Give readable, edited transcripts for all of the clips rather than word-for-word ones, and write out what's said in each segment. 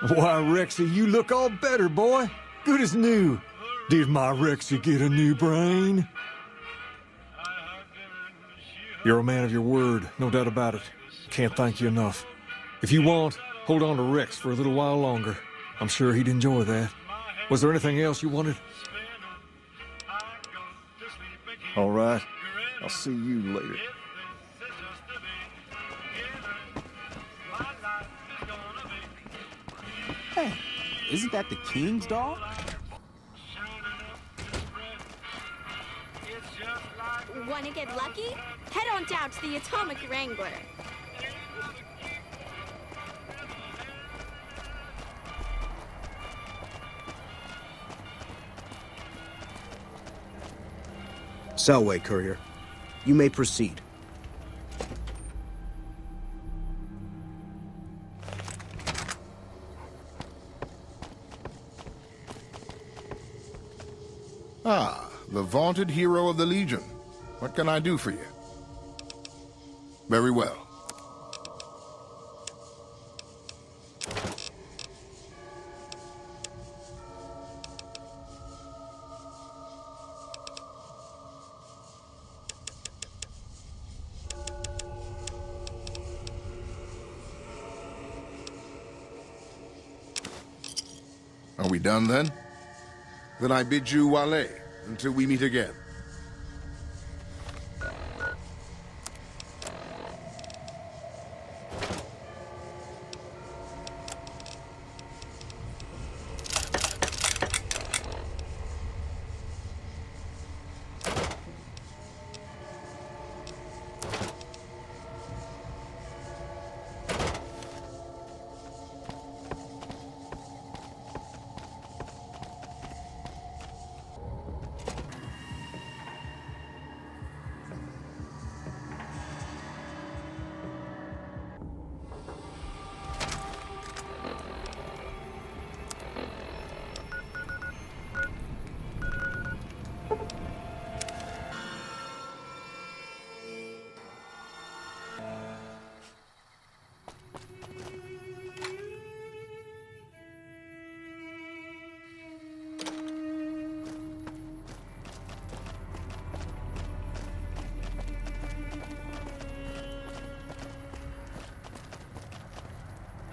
Why, Rexy, you look all better, boy. Good as new. Did my Rexy get a new brain? You're a man of your word, no doubt about it. Can't thank you enough. If you want, hold on to Rex for a little while longer. I'm sure he'd enjoy that. Was there anything else you wanted? All right. I'll see you later. Hey, isn't that the king's dog? Wanna get lucky? Head on down to the Atomic Wrangler. Selway, courier. You may proceed. Ah, the vaunted hero of the Legion. What can I do for you? Very well. Are we done then? Then I bid you walle until we meet again.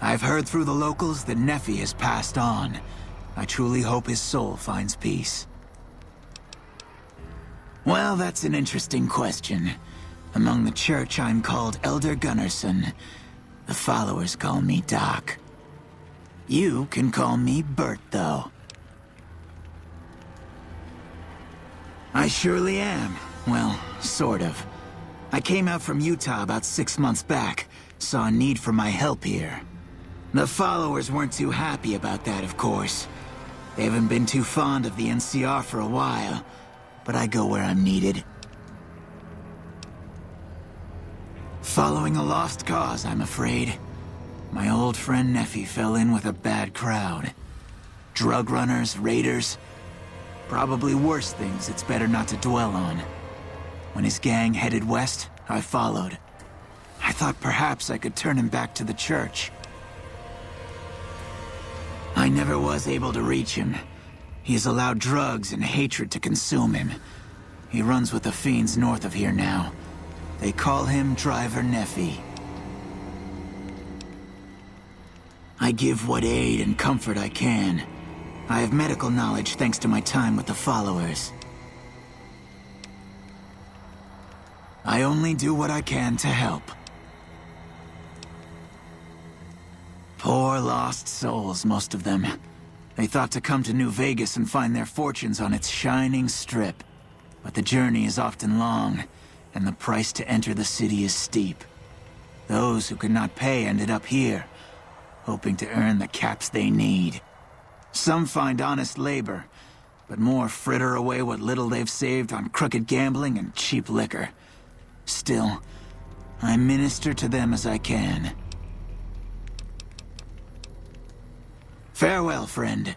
I've heard through the locals that Nephi has passed on. I truly hope his soul finds peace. Well, that's an interesting question. Among the church, I'm called Elder Gunnerson. The followers call me Doc. You can call me Bert, though. I surely am. Well, sort of. I came out from Utah about 6 months back, saw a need for my help here. The followers weren't too happy about that, of course. They haven't been too fond of the NCR for a while, but I go where I'm needed. Following a lost cause, I'm afraid. My old friend Nephi fell in with a bad crowd. Drug runners, raiders, probably worse things it's better not to dwell on. When his gang headed west, I followed. I thought perhaps I could turn him back to the church. I never was able to reach him. He has allowed drugs and hatred to consume him. He runs with the fiends north of here now. They call him Driver Nephi. I give what aid and comfort I can. I have medical knowledge thanks to my time with the followers. I only do what I can to help. Poor lost souls, most of them. They thought to come to New Vegas and find their fortunes on its shining strip. But the journey is often long, and the price to enter the city is steep. Those who could not pay ended up here, hoping to earn the caps they need. Some find honest labor, but more fritter away what little they've saved on crooked gambling and cheap liquor. Still, I minister to them as I can. Farewell, friend.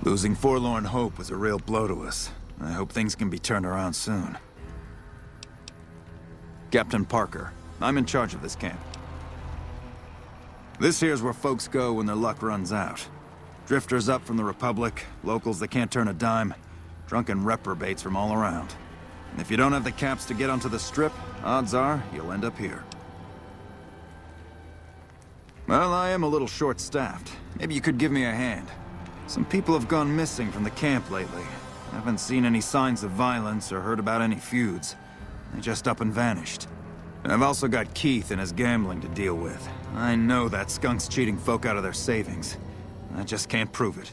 Losing forlorn hope was a real blow to us. I hope things can be turned around soon. Captain Parker, I'm in charge of this camp. This here's where folks go when their luck runs out. Drifters up from the Republic, locals that can't turn a dime, drunken reprobates from all around. And if you don't have the caps to get onto the Strip, odds are you'll end up here. Well, I am a little short-staffed. Maybe you could give me a hand. Some people have gone missing from the camp lately. I haven't seen any signs of violence or heard about any feuds. They just up and vanished. And I've also got Keith and his gambling to deal with. I know that skunk's cheating folk out of their savings. I just can't prove it.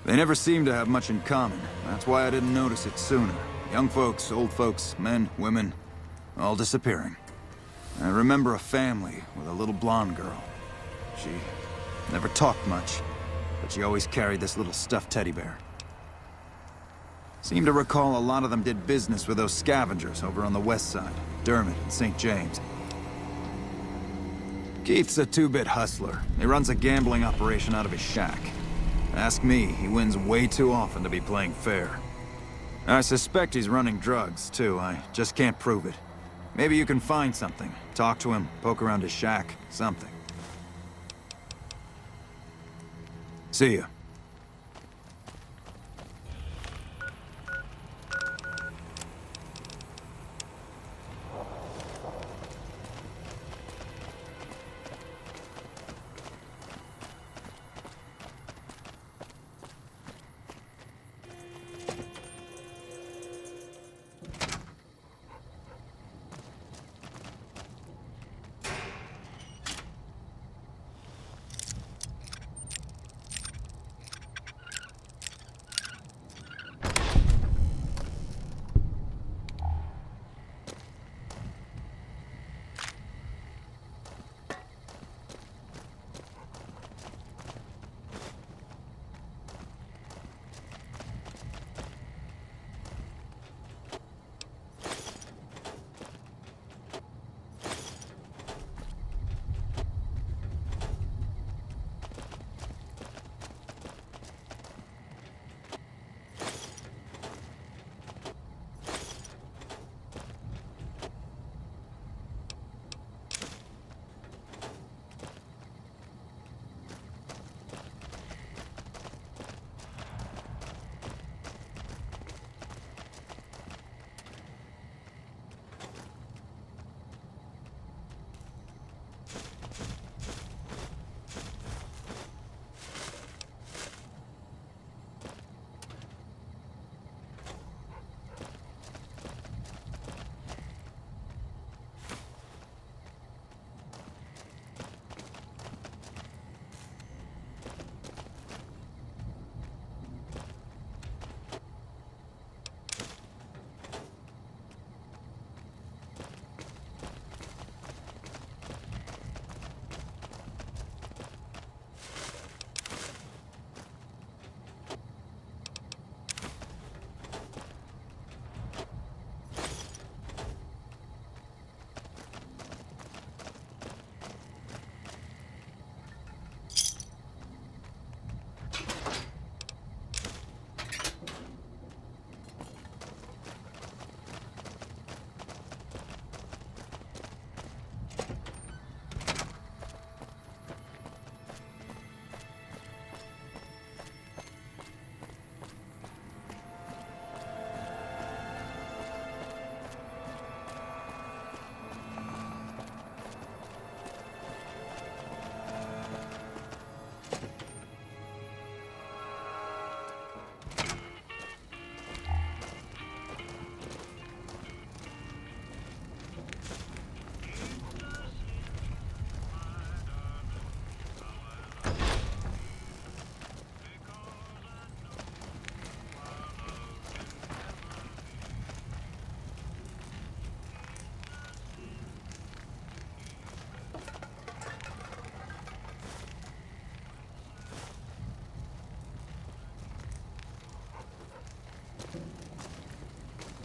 They never seem to have much in common. That's why I didn't notice it sooner. Young folks, old folks, men, women, all disappearing. I remember a family with a little blonde girl. She never talked much, but she always carried this little stuffed teddy bear. Seem to recall a lot of them did business with those scavengers over on the Westside, Dermit and St. James. Keith's a two-bit hustler. He runs a gambling operation out of his shack. Ask me, he wins way too often to be playing fair. I suspect he's running drugs, too. I just can't prove it. Maybe you can find something. Talk to him, poke around his shack, something. See ya.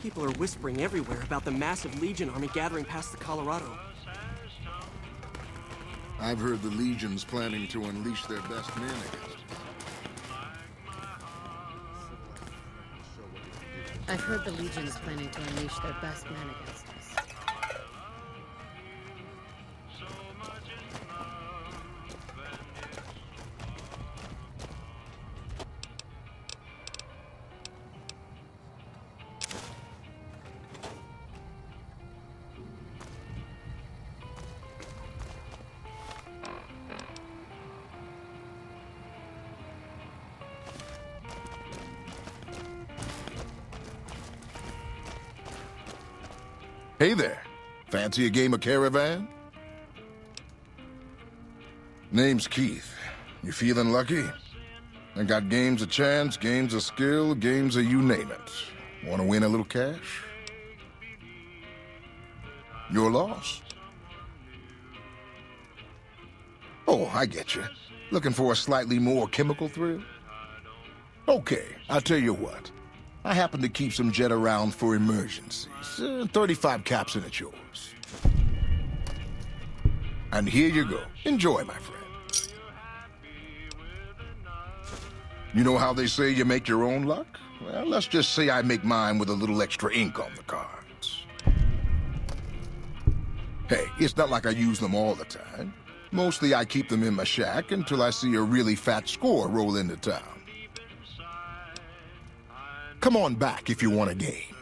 People are whispering everywhere about the massive Legion army gathering past the Colorado. I've heard the Legion's planning to unleash their best men against us. I've heard the Legion is planning to unleash their best men against us. Hey there. Fancy a game of Caravan? Name's Keith. You feeling lucky? I got games of chance, games of skill, games of you name it. Want to win a little cash? Your loss? Oh, I get you. Looking for a slightly more chemical thrill? Okay, I'll tell you what. I happen to keep some jet around for emergencies. 35 caps and it's yours. And here you go. Enjoy, my friend. You know how they say you make your own luck? Well, let's just say I make mine with a little extra ink on the cards. Hey, it's not like I use them all the time. Mostly I keep them in my shack until I see a really fat score roll into town. Come on back if you want a game.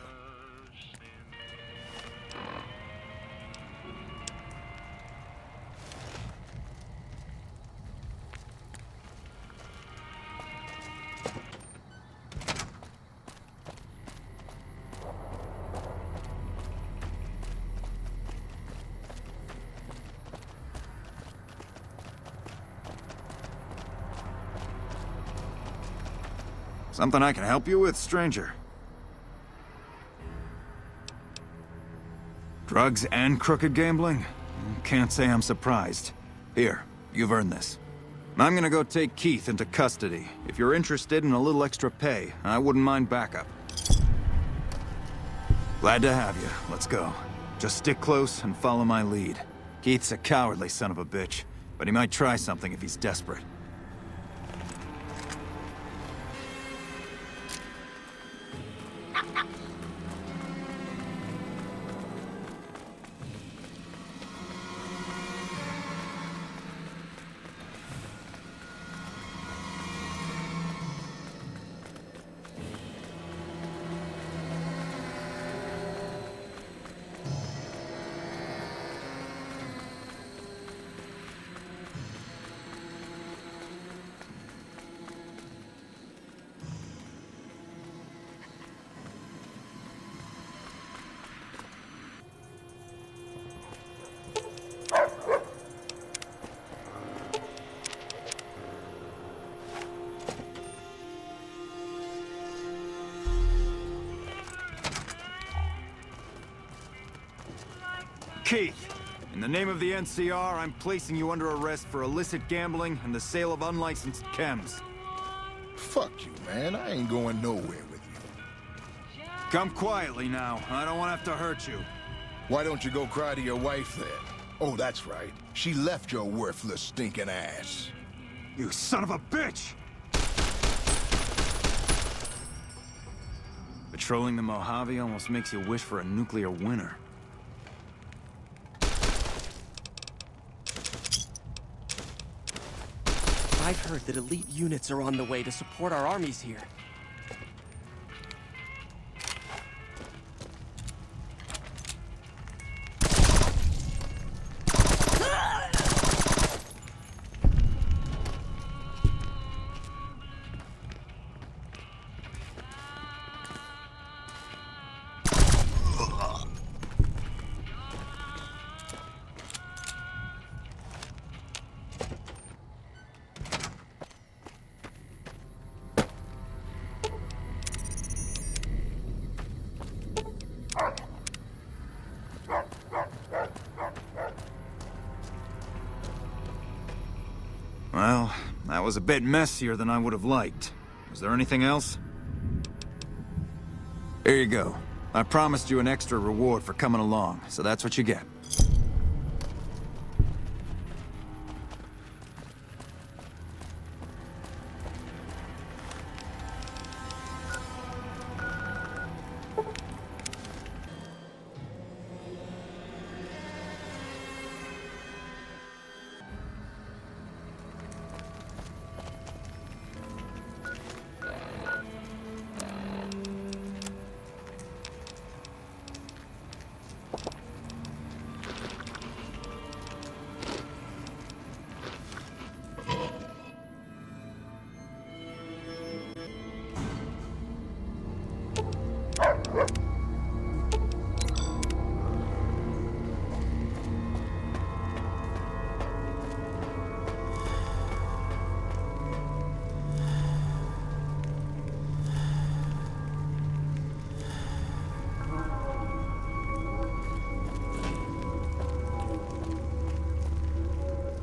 Something I can help you with, stranger? Drugs and crooked gambling? Can't say I'm surprised. Here, you've earned this. I'm gonna go take Keith into custody. If you're interested in a little extra pay, I wouldn't mind backup. Glad to have you. Let's go. Just stick close and follow my lead. Keith's a cowardly son of a bitch, but he might try something if he's desperate. Keith, in the name of the NCR, I'm placing you under arrest for illicit gambling and the sale of unlicensed chems. Fuck you, man. I ain't going nowhere with you. Come quietly now. I don't want to have to hurt you. Why don't you go cry to your wife then? Oh, that's right. She left your worthless, stinking ass. You son of a bitch! Patrolling the Mojave almost makes you wish for a nuclear winter. I've heard that elite units are on the way to support our armies here. Well, that was a bit messier than I would have liked. Was there anything else? Here you go. I promised you an extra reward for coming along, so that's what you get.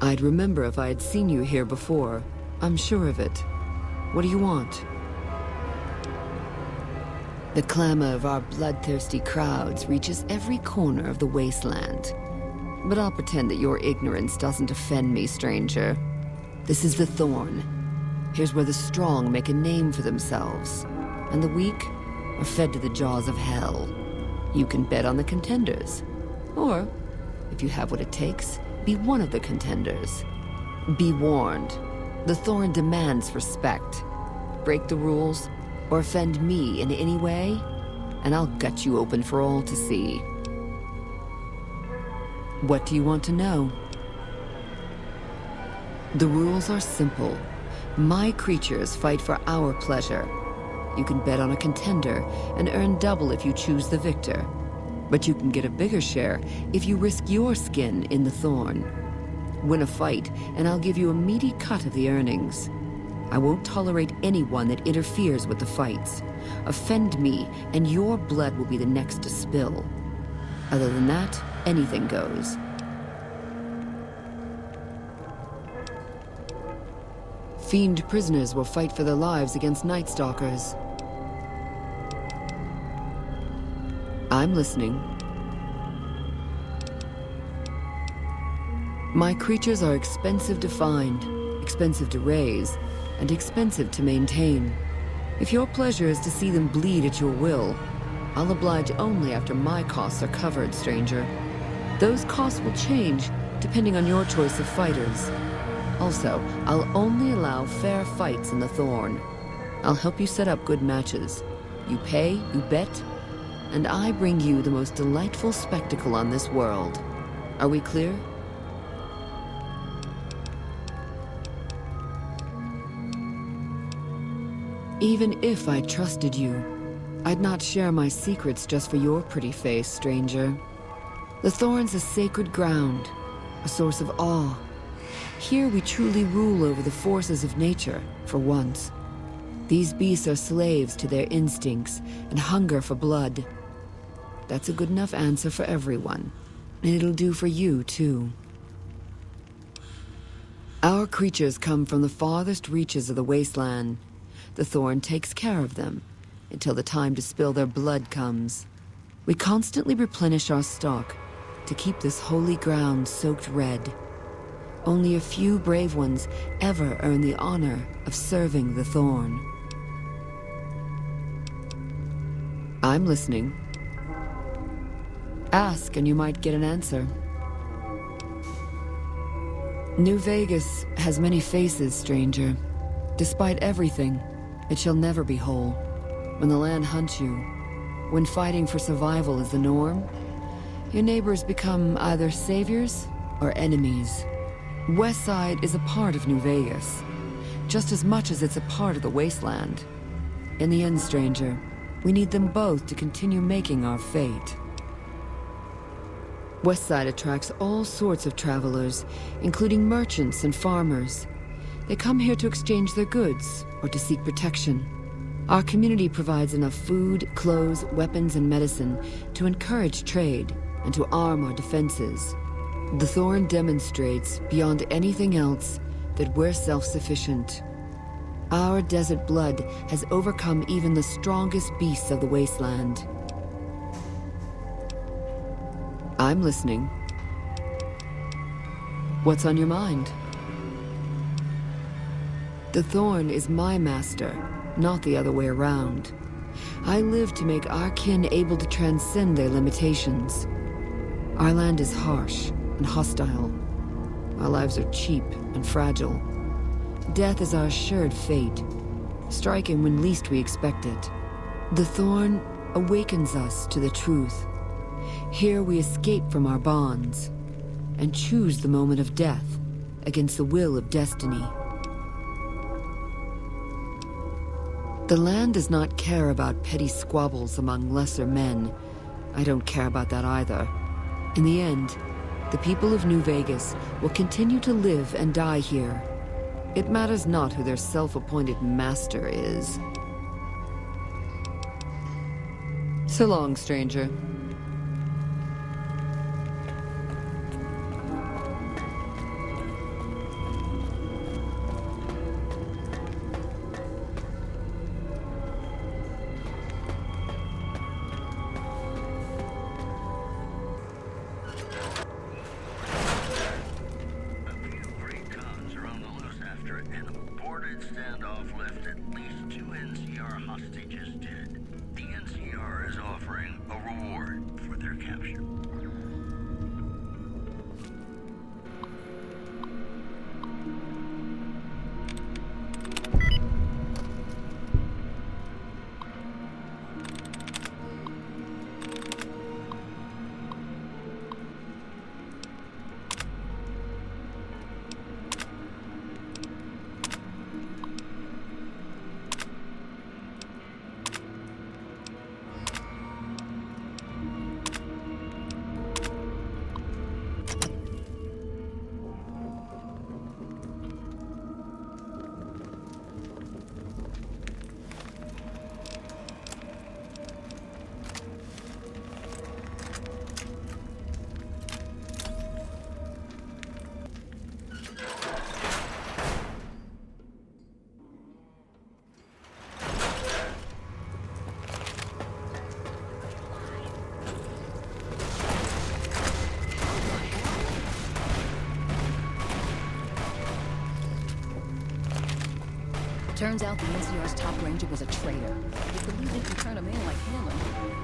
I'd remember if I had seen you here before. I'm sure of it. What do you want? The clamor of our bloodthirsty crowds reaches every corner of the wasteland. But I'll pretend that your ignorance doesn't offend me, stranger. This is the Thorn. Here's where the strong make a name for themselves, and the weak are fed to the jaws of hell. You can bet on the contenders. Or, if you have what it takes, be one of the contenders. Be warned. The Thorn demands respect. Break the rules, or offend me in any way, and I'll gut you open for all to see. What do you want to know? The rules are simple. My creatures fight for our pleasure. You can bet on a contender and earn double if you choose the victor. But you can get a bigger share if you risk your skin in the Thorn. Win a fight, and I'll give you a meaty cut of the earnings. I won't tolerate anyone that interferes with the fights. Offend me, and your blood will be the next to spill. Other than that, anything goes. Fiend prisoners will fight for their lives against Night Stalkers. I'm listening. My creatures are expensive to find, expensive to raise, and expensive to maintain. If your pleasure is to see them bleed at your will, I'll oblige only after my costs are covered, stranger. Those costs will change depending on your choice of fighters. Also, I'll only allow fair fights in the Thorn. I'll help you set up good matches. You pay, you bet, and I bring you the most delightful spectacle on this world. Are we clear? Even if I trusted you, I'd not share my secrets just for your pretty face, stranger. The Thorn's a sacred ground, a source of awe. Here we truly rule over the forces of nature, for once. These beasts are slaves to their instincts and hunger for blood. That's a good enough answer for everyone, and it'll do for you, too. Our creatures come from the farthest reaches of the wasteland. The Thorn takes care of them, until the time to spill their blood comes. We constantly replenish our stock to keep this holy ground soaked red. Only a few brave ones ever earn the honor of serving the Thorn. I'm listening. Ask and you might get an answer. New Vegas has many faces, stranger. Despite everything, it shall never be whole. When the land hunts you, when fighting for survival is the norm, your neighbors become either saviors or enemies. Westside is a part of New Vegas, just as much as it's a part of the wasteland. In the end, stranger, we need them both to continue making our fate. Westside attracts all sorts of travelers, including merchants and farmers. They come here to exchange their goods or to seek protection. Our community provides enough food, clothes, weapons, and medicine to encourage trade and to arm our defenses. The Thorn demonstrates, beyond anything else, that we're self-sufficient. Our desert blood has overcome even the strongest beasts of the wasteland. I'm listening. What's on your mind? The Thorn is my master, not the other way around. I live to make our kin able to transcend their limitations. Our land is harsh and hostile. Our lives are cheap and fragile. Death is our assured fate, striking when least we expect it. The Thorn awakens us to the truth. Here we escape from our bonds and choose the moment of death against the will of destiny. The land does not care about petty squabbles among lesser men. I don't care about that either. In the end, the people of New Vegas will continue to live and die here. It matters not who their self-appointed master is. So long, stranger. report, an aborted standoff left at least 2 NCR hostages dead. The NCR is offering a reward for their capture. Turns out the NCR's top ranger was a traitor. If the Legion can turn a man like Hanlon,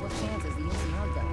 what chance has the NCR got?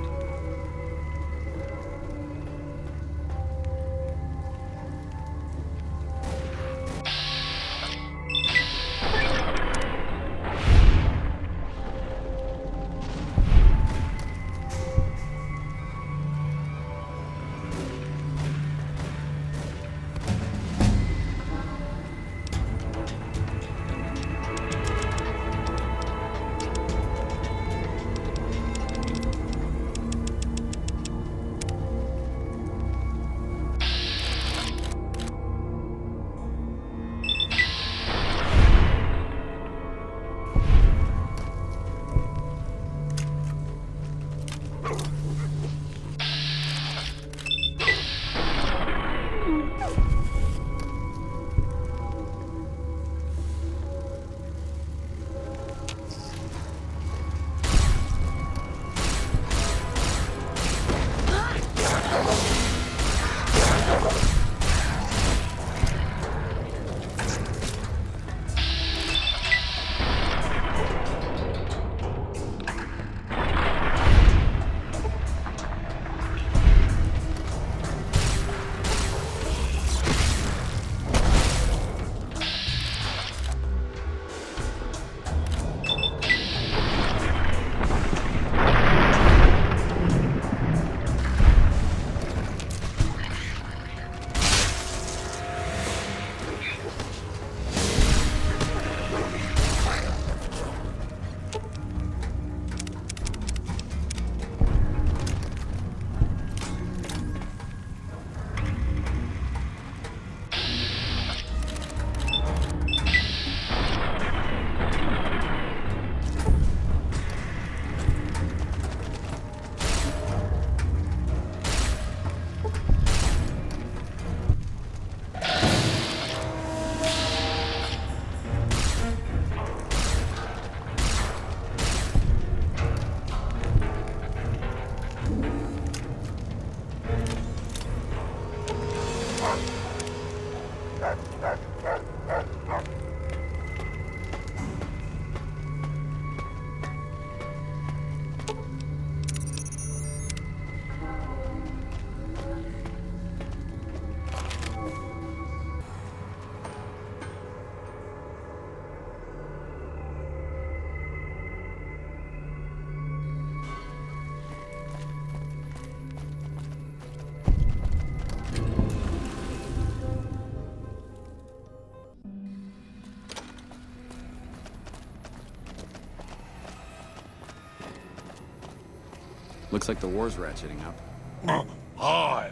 Looks like the war's ratcheting up. Hi.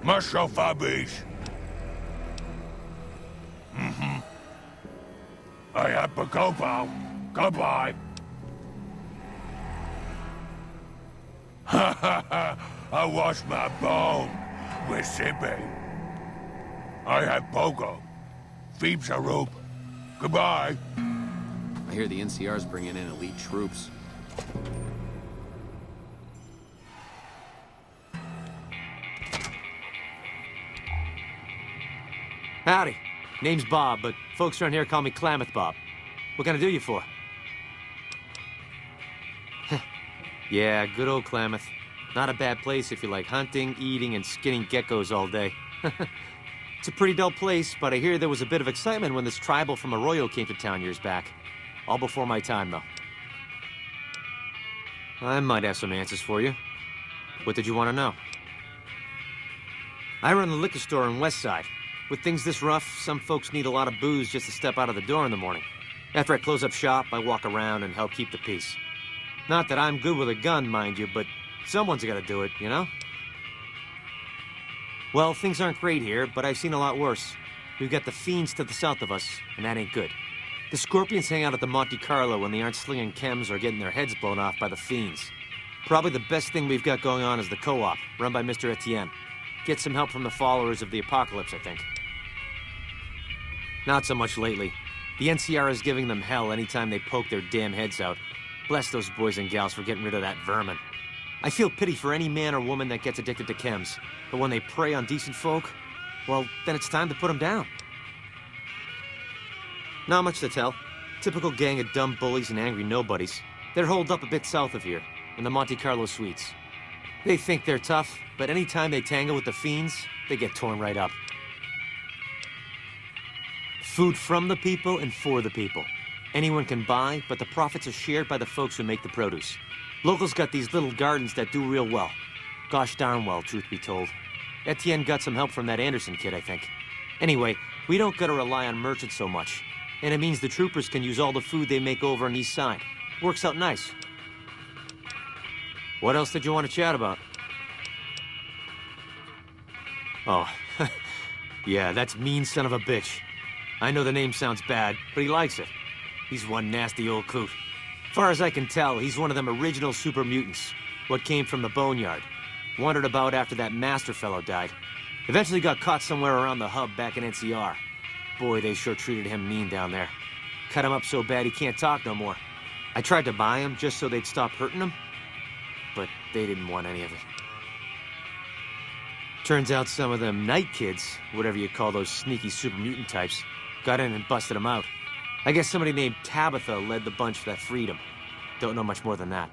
Marshal Fabrice. I have to go now. Goodbye. Ha ha ha! I washed my bone with sipping. I have Pogo. Phoebes a rope. Goodbye. I hear the NCR's bringing in elite troops. Howdy. Name's Bob, but folks around here call me Clamo Bob. What can I do you for? Yeah, good old Klamath. Not a bad place if you like hunting, eating, and skinning geckos all day. It's a pretty dull place, but I hear there was a bit of excitement when this tribal from Arroyo came to town years back. All before my time, though. I might have some answers for you. What did you want to know? I run the liquor store in Westside. With things this rough, some folks need a lot of booze just to step out of the door in the morning. After I close up shop, I walk around and help keep the peace. Not that I'm good with a gun, mind you, but someone's got to do it, you know? Well, things aren't great here, but I've seen a lot worse. We've got the fiends to the south of us, and that ain't good. The scorpions hang out at the Monte Carlo when they aren't slinging chems or getting their heads blown off by the fiends. Probably the best thing we've got going on is the co-op, run by Mr. Etienne. Get some help from the followers of the apocalypse, I think. Not so much lately. The NCR is giving them hell anytime they poke their damn heads out. Bless those boys and gals for getting rid of that vermin. I feel pity for any man or woman that gets addicted to chems, but when they prey on decent folk, well, then it's time to put them down. Not much to tell. Typical gang of dumb bullies and angry nobodies. They're holed up a bit south of here, in the Monte Carlo suites. They think they're tough, but anytime they tangle with the fiends, they get torn right up. Food from the people and for the people. Anyone can buy, but the profits are shared by the folks who make the produce. Locals got these little gardens that do real well. Gosh darn well, truth be told. Etienne got some help from that Anderson kid, I think. Anyway, we don't gotta rely on merchants so much. And it means the troopers can use all the food they make over on East Side. Works out nice. What else did you want to chat about? Oh, yeah, that's mean son of a bitch. I know the name sounds bad, but he likes it. He's one nasty old coot. Far as I can tell, he's one of them original super mutants. What came from the boneyard. Wandered about after that master fellow died. Eventually got caught somewhere around the hub back in NCR. Boy, they sure treated him mean down there. Cut him up so bad he can't talk no more. I tried to buy him just so they'd stop hurting him, but they didn't want any of it. Turns out some of them night kids, whatever you call those sneaky super mutant types, got in and busted him out. I guess somebody named Tabitha led the bunch that freed him. Don't know much more than that.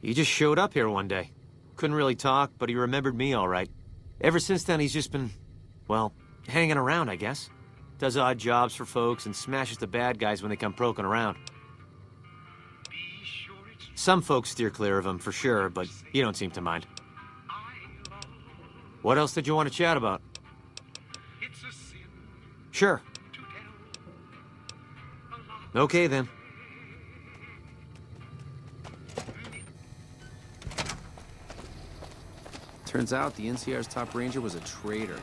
He just showed up here one day. Couldn't really talk, but he remembered me all right. Ever since then, he's just been, well, hanging around, I guess. Does odd jobs for folks and smashes the bad guys when they come poking around. Some folks steer clear of him for sure, but you don't seem to mind. What else did you want to chat about? Sure. Okay, then. Turns out the NCR's top ranger was a traitor.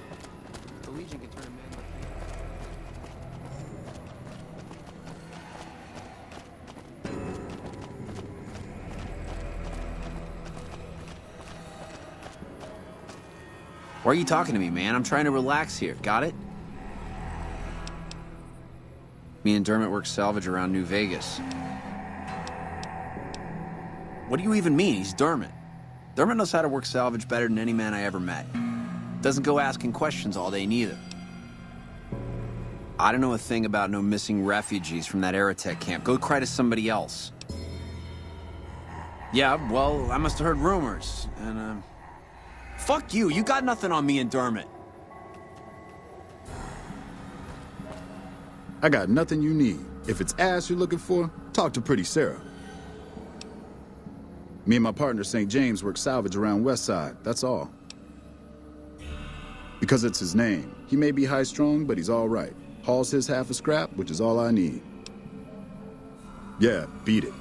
The Legion can turn a man Why are you talking to me, man? I'm trying to relax here. Got it? Me and Dermit work salvage around New Vegas. What do you even mean? He's Dermit. Dermit knows how to work salvage better than any man I ever met. Doesn't go asking questions all day, neither. I don't know a thing about no missing refugees from that Aerotech camp. Go cry to somebody else. Yeah, well, I must have heard rumors, and, Fuck you! You got nothing on me and Dermit. I got nothing you need. If it's ass you're looking for, talk to Pretty Sarah. Me and my partner, St. James, work salvage around Westside, that's all. Because it's his name. He may be high-strung, but he's all right. Hauls his half a scrap, which is all I need. Yeah, beat it.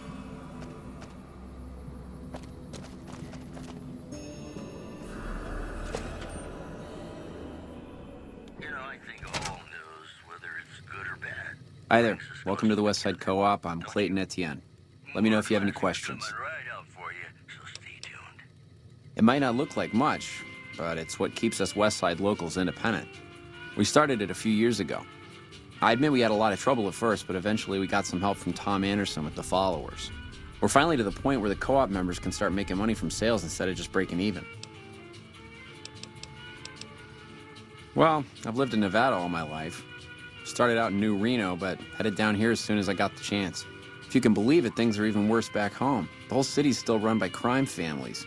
Hi there. Welcome to the Westside Co-op. I'm Clayton Etienne. Let me know if you have any questions. It might not look like much, but it's what keeps us Westside locals independent. We started it a few years ago. I admit we had a lot of trouble at first, but eventually we got some help from Tom Anderson with the followers. We're finally to the point where the co-op members can start making money from sales instead of just breaking even. Well, I've lived in Nevada all my life. Started out in New Reno, but headed down here as soon as I got the chance. If you can believe it, things are even worse back home. The whole city's still run by crime families.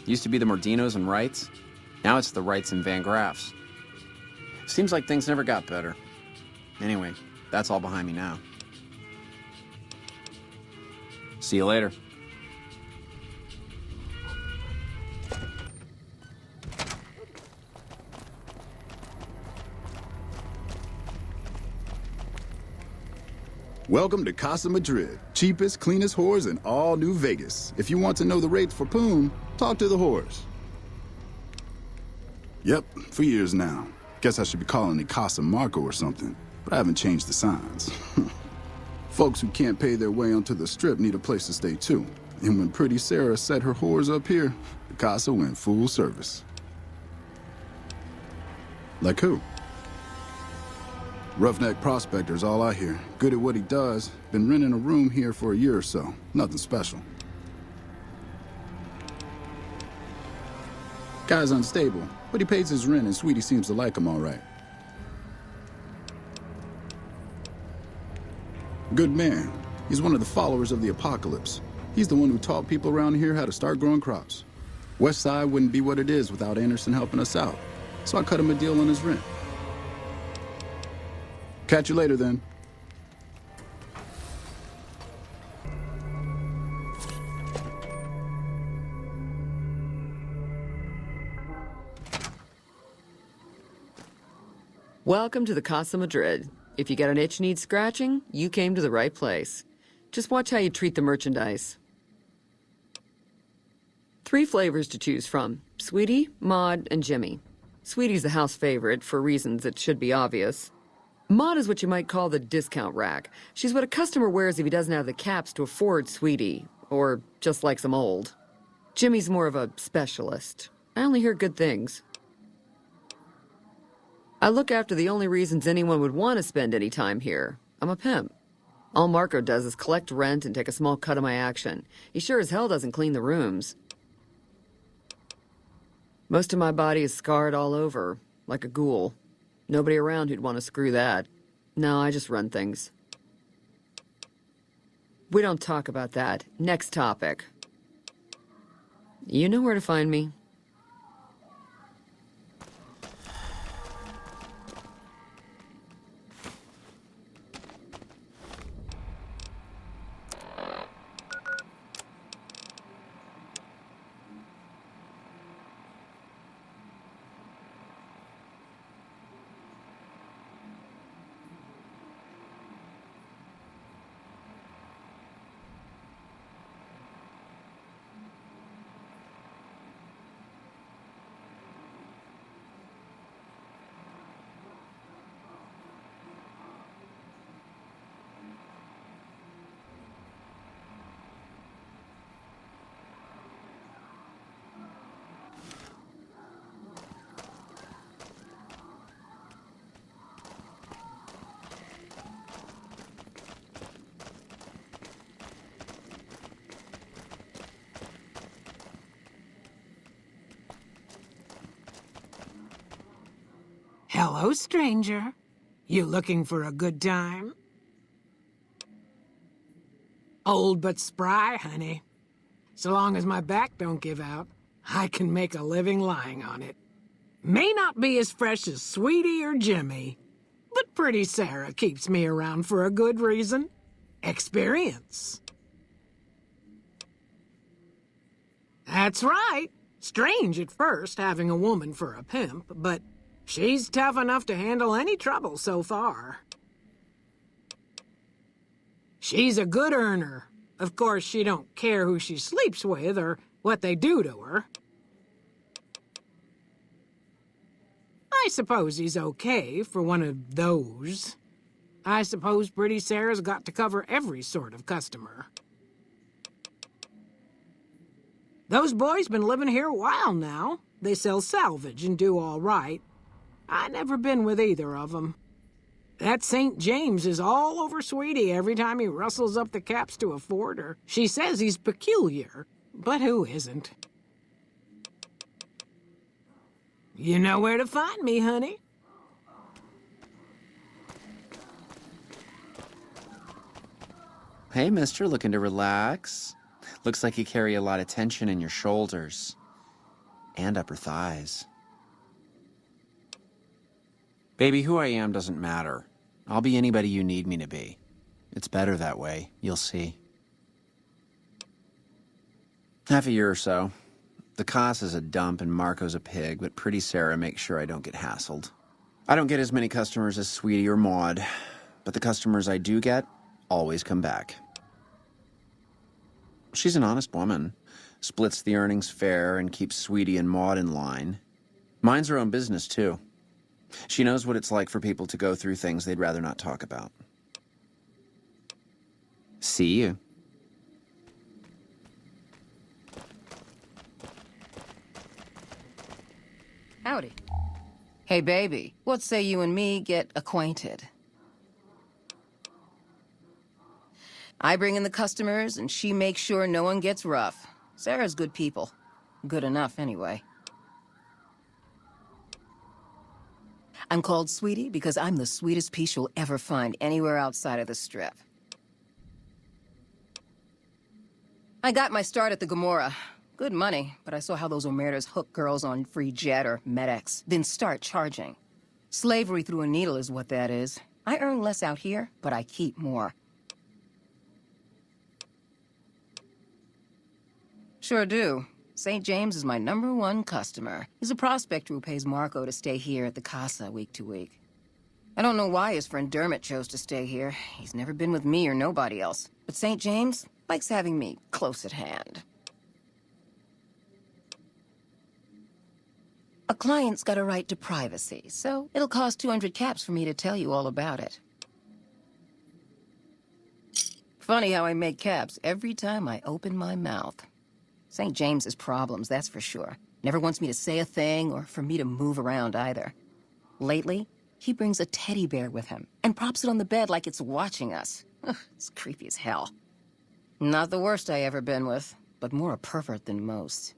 Used to be the Mordinos and Wrights. Now it's the Wrights and Van Graffs. Seems like things never got better. Anyway, that's all behind me now. See you later. Welcome to Casa Madrid, cheapest, cleanest whores in all New Vegas. If you want to know the rates for poon, talk to the whores. Yep, for years now. Guess I should be calling it Casa Marco or something, but I haven't changed the signs. Folks who can't pay their way onto the strip need a place to stay too. And when Pretty Sarah set her whores up here, the Casa went full service. Like who? Roughneck prospector's all I hear. Good at what he does. Been renting a room here for a year or so. Nothing special. Guy's unstable, but he pays his rent and Sweetie seems to like him all right. Good man. He's one of the followers of the apocalypse. He's the one who taught people around here how to start growing crops. Westside wouldn't be what it is without Anderson helping us out. So I cut him a deal on his rent. Catch you later, then. Welcome to the Casa Madrid. If you got an itch needs scratching, you came to the right place. Just watch how you treat the merchandise. 3 flavors to choose from: Sweetie, Maud, and Jimmy. Sweetie's the house favorite for reasons that should be obvious. Maud is what you might call the discount rack. She's what a customer wears if he doesn't have the caps to afford Sweetie, or just likes them old. Jimmy's more of a specialist. I only hear good things. I look after the only reasons anyone would want to spend any time here. I'm a pimp. All Marco does is collect rent and take a small cut of my action. He sure as hell doesn't clean the rooms. Most of my body is scarred all over, like a ghoul. Nobody around who'd want to screw that. No, I just run things. We don't talk about that. Next topic. You know where to find me. Hello, stranger. You looking for a good time? Old but spry, honey. So long as my back don't give out, I can make a living lying on it. May not be as fresh as Sweetie or Jimmy, but Pretty Sarah keeps me around for a good reason. Experience. That's right. Strange at first, having a woman for a pimp, but she's tough enough to handle any trouble so far. She's a good earner. Of course, she don't care who she sleeps with or what they do to her. I suppose he's okay for one of those. I suppose Pretty Sarah's got to cover every sort of customer. Those boys been living here a while now. They sell salvage and do all right. I never been with either of them. That St. James is all over Sweetie every time he rustles up the caps to afford her. She says he's peculiar, but who isn't? You know where to find me, honey. Hey, mister, looking to relax? Looks like you carry a lot of tension in your shoulders. And upper thighs. Baby, who I am doesn't matter. I'll be anybody you need me to be. It's better that way, you'll see. Half a year or so. The Casa's a dump and Marco's a pig, but Pretty Sarah makes sure I don't get hassled. I don't get as many customers as Sweetie or Maud, but the customers I do get always come back. She's an honest woman, splits the earnings fair and keeps Sweetie and Maud in line. Minds her own business, too. She knows what it's like for people to go through things they'd rather not talk about. See you. Howdy. Hey, baby, what say you and me get acquainted? I bring in the customers, and she makes sure no one gets rough. Sarah's good people. Good enough, anyway. I'm called Sweetie because I'm the sweetest piece you'll ever find anywhere outside of the Strip. I got my start at the Gomorrah. Good money, but I saw how those Omertas hook girls on free jet or MedX, then start charging. Slavery through a needle is what that is. I earn less out here, but I keep more. Sure do. St. James is my #1 customer. He's a prospector who pays Marco to stay here at the Casa week to week. I don't know why his friend Dermit chose to stay here. He's never been with me or nobody else. But St. James likes having me close at hand. A client's got a right to privacy, so it'll cost 200 caps for me to tell you all about it. Funny how I make caps every time I open my mouth. St. James has problems, that's for sure. Never wants me to say a thing or for me to move around either. Lately, he brings a teddy bear with him and props it on the bed like it's watching us. Ugh, it's creepy as hell. Not the worst I ever been with, but more a pervert than most.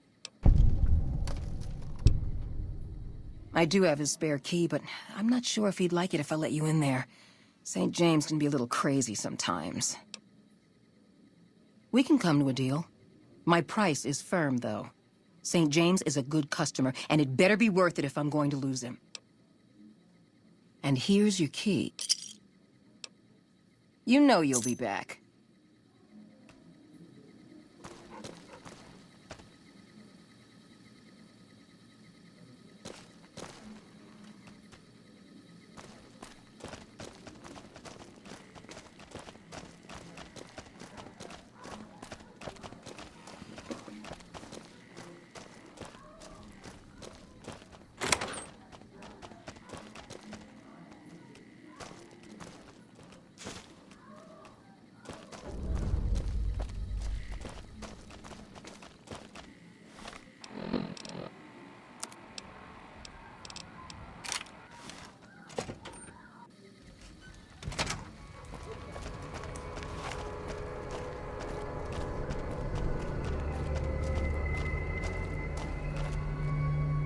I do have his spare key, but I'm not sure if he'd like it if I let you in there. St. James can be a little crazy sometimes. We can come to a deal. My price is firm, though. St. James is a good customer, and it better be worth it if I'm going to lose him. And here's your key. You know you'll be back.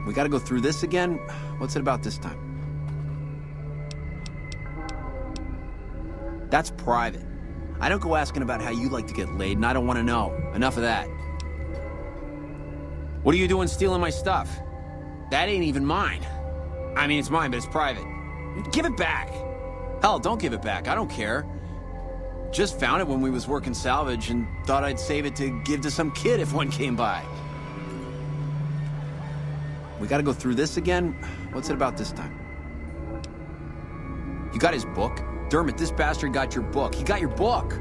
We gotta go through this again? What's it about this time? That's private. I don't go asking about how you like to get laid, and I don't want to know. Enough of that. What are you doing stealing my stuff? That ain't even mine. I mean, it's mine, but it's private. Give it back. Hell, don't give it back. I don't care. Just found it when we was working salvage and thought I'd save it to give to some kid if one came by. We gotta go through this again? What's it about this time? You got his book? Dermit, this bastard got your book. He got your book!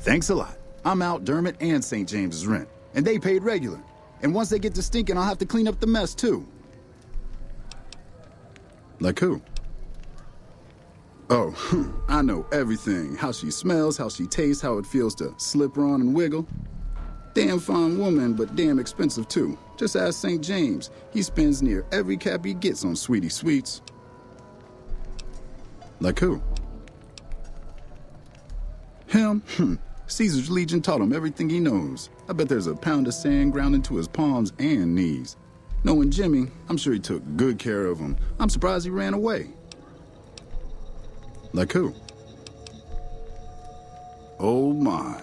Thanks a lot. I'm out Dermit and St. James's rent, and they paid regular. And once they get to stinking, I'll have to clean up the mess, too. Like who? Oh, I know everything. How she smells, how she tastes, how it feels to slip her on and wiggle. Damn fine woman, but damn expensive too. Just ask St. James. He spends near every cap he gets on sweetie sweets. Like who? Him? Caesar's Legion taught him everything he knows. I bet there's a pound of sand ground into his palms and knees. Knowing Jimmy, I'm sure he took good care of him. I'm surprised he ran away. Like who? Oh my.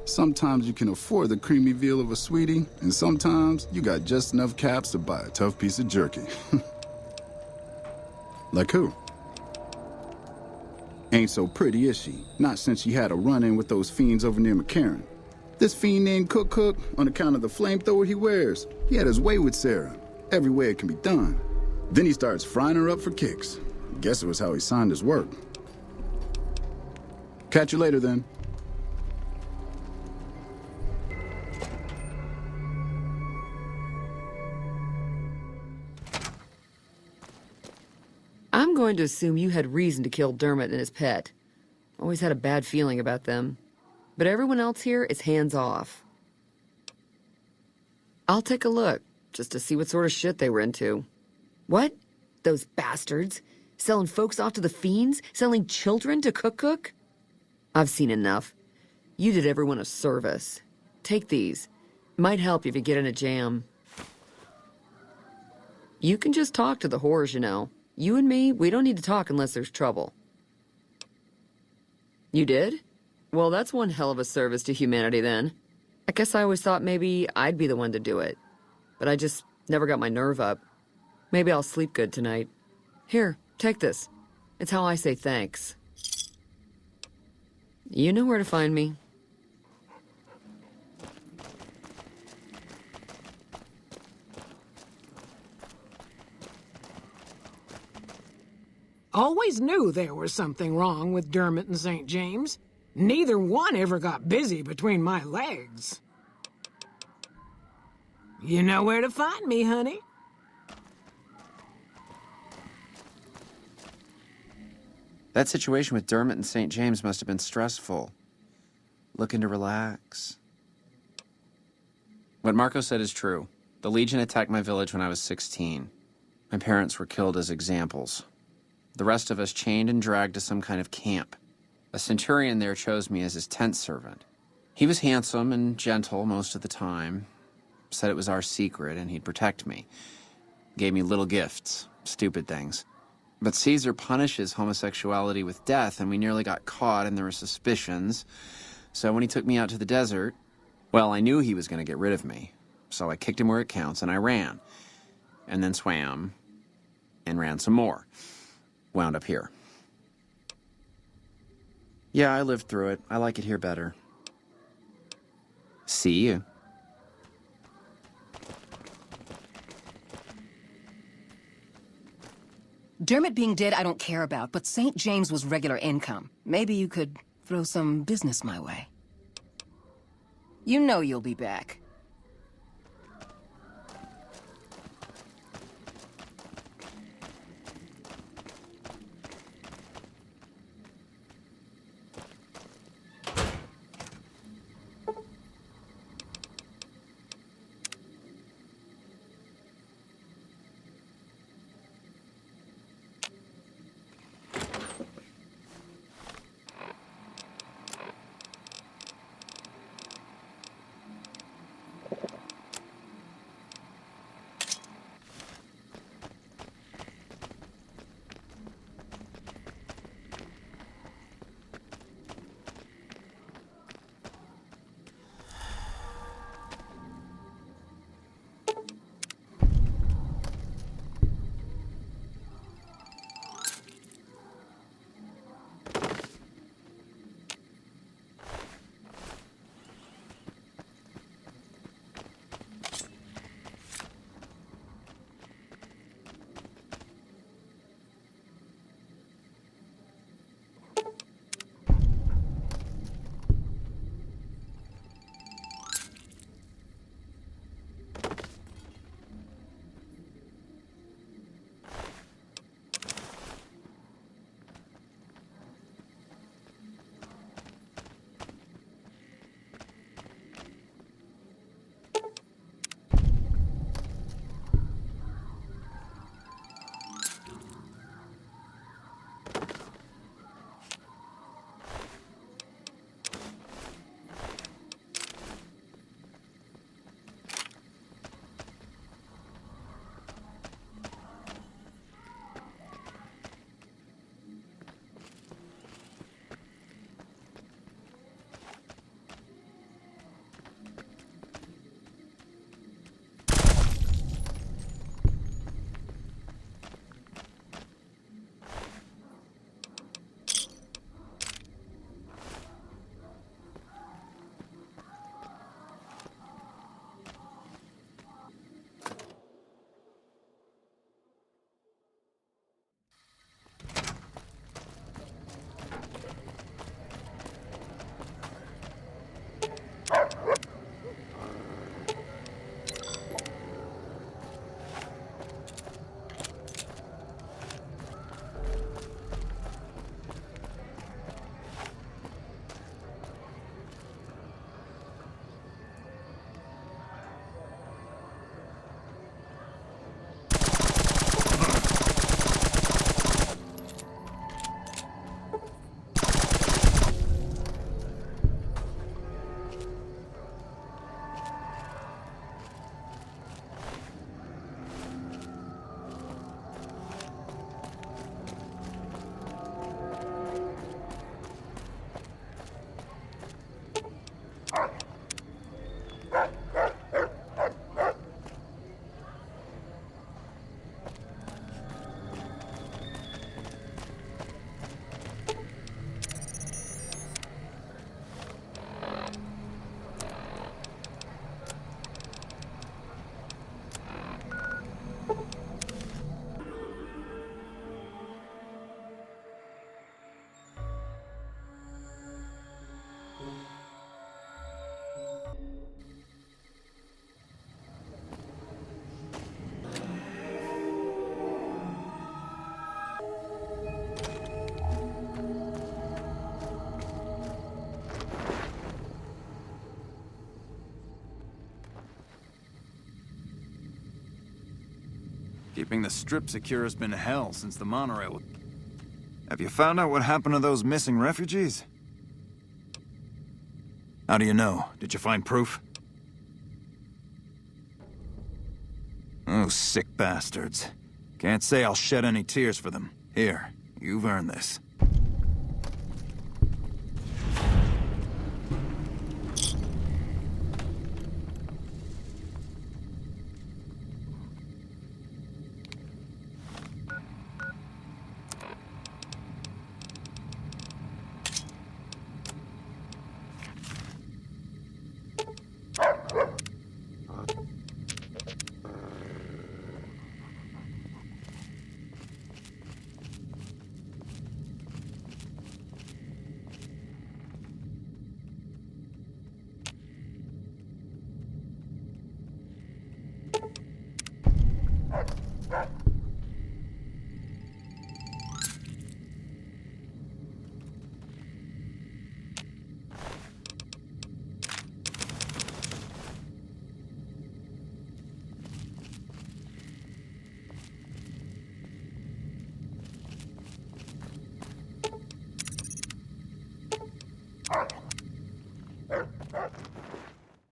Sometimes you can afford the creamy veal of a sweetie, and sometimes you got just enough caps to buy a tough piece of jerky. Like who? Ain't so pretty, is she? Not since she had a run-in with those fiends over near McCarran. This fiend named Cook, on account of the flamethrower he wears, he had his way with Sarah. Every way it can be done. Then he starts frying her up for kicks. Guess it was how he signed his work. Catch you later, then. I'm going to assume you had reason to kill Dermit and his pet. Always had a bad feeling about them. But everyone else here is hands off. I'll take a look, just to see what sort of shit they were into. What? Those bastards? Selling folks off to the fiends? Selling children to Cook? I've seen enough. You did everyone a service. Take these. Might help if you get in a jam. You can just talk to the whores, you know. You and me, we don't need to talk unless there's trouble. You did? Well, that's one hell of a service to humanity, then. I guess I always thought maybe I'd be the one to do it. But I just never got my nerve up. Maybe I'll sleep good tonight. Here, take this. It's how I say thanks. You know where to find me. Always knew there was something wrong with Dermit and St. James. Neither one ever got busy between my legs. You know where to find me, honey. That situation with Dermit and St. James must have been stressful. Looking to relax. What Marco said is true. The Legion attacked my village when I was 16. My parents were killed as examples. The rest of us chained and dragged to some kind of camp. A centurion there chose me as his tent servant. He was handsome and gentle most of the time. Said it was our secret and he'd protect me. Gave me little gifts, stupid things. But Caesar punishes homosexuality with death, and we nearly got caught and there were suspicions. So when he took me out to the desert, well, I knew he was going to get rid of me. So I kicked him where it counts and I ran. And then swam and ran some more. Wound up here. Yeah, I lived through it. I like it here better. See you. Dermit being dead, I don't care about, but St. James was regular income. Maybe you could throw some business my way. You know you'll be back. Keeping the strip secure has been hell since the monorail. Have you found out what happened to those missing refugees? How do you know? Did you find proof? Oh, sick bastards. Can't say I'll shed any tears for them. Here, you've earned this.